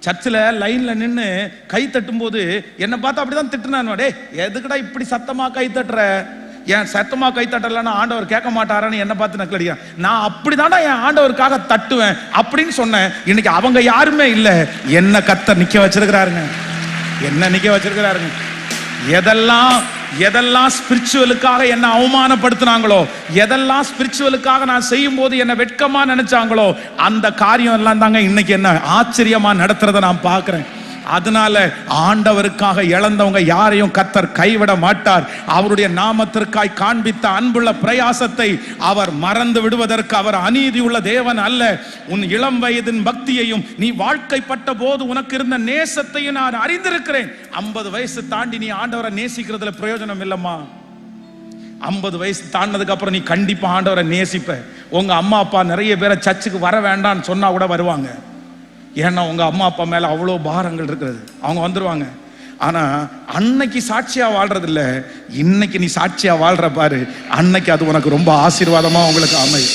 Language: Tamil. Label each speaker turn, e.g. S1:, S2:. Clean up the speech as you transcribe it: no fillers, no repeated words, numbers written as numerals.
S1: சர்ச்சில் லைன்ல நின்று கை தட்டும் போது என்னை பார்த்து அப்படிதான் திட்டுனான். டே எதுக்குடா இப்படி சத்தமா கை தட்டுற? என் சத்தமா கை தட்டலன்னா ஆண்டவர் கேட்க மாட்டாரான்னு என்ன பார்த்து நக்கலடியா. நான் அப்படிதான்டா என் ஆண்டவருக்காக தட்டுவேன் அப்படின்னு சொன்னேன். இன்னைக்கு அவங்க யாருமே இல்ல, என்ன கர்த்தர் நிக்க வச்சிருக்கிறாருங்க, என்ன நிக்க வச்சிருக்கிறாருங்க. எதெல்லாம் ஸ்பிரிச்சுவலுக்காக என்ன அவமானப்படுத்தினாங்களோ, எதெல்லாம் ஸ்பிரிச்சுவலுக்காக நான் செய்யும் போது என்ன வெட்கமா நினைச்சாங்களோ, அந்த காரியம் எல்லாம் தாங்க இன்னைக்கு என்ன ஆச்சரியமா நடத்துறத நான் பார்க்கிறேன். அதனால ஆண்டவருக்காக இழந்தவங்க யாரையும் கர்த்தர் கைவிட மாட்டார். அவருடைய நாமத்திற்காய் காண்பித்த அன்புள்ள பிரயாசத்தை அவர் மறந்து விடுவதற்கு அவர் அநீதி உள்ள தேவன் அல்ல. உன் இளம் வயதின் பக்தியையும் நீ வாழ்க்கைப்பட்ட போது உனக்கு இருந்த நேசத்தையும் நான் அறிந்திருக்கிறேன். 50 வயசு தாண்டி நீ ஆண்டவரை நேசிக்கிறதுல பிரயோஜனம் இல்லம்மா. 50 வயசு தாண்டினதுக்கு அப்புறம் நீ கண்டிப்பா ஆண்டவரை நேசிப்ப. உங்க அம்மா அப்பா நிறைய பேரை சர்ச்சுக்கு வர வேண்டாம்னு சொன்னா கூட வருவாங்க. ஏன்னா உங்க அம்மா அப்பா மேல அவ்வளோ பாரங்கள் இருக்கிறது, அவங்க வந்துருவாங்க. ஆனா அன்னைக்கு சாட்சியா வாழ்றது இல்ல, இன்னைக்கு நீ சாட்சியா வாழ்ற பாரு, அன்னைக்கு அது உனக்கு ரொம்ப ஆசீர்வாதமா உங்களுக்கு அமையும்.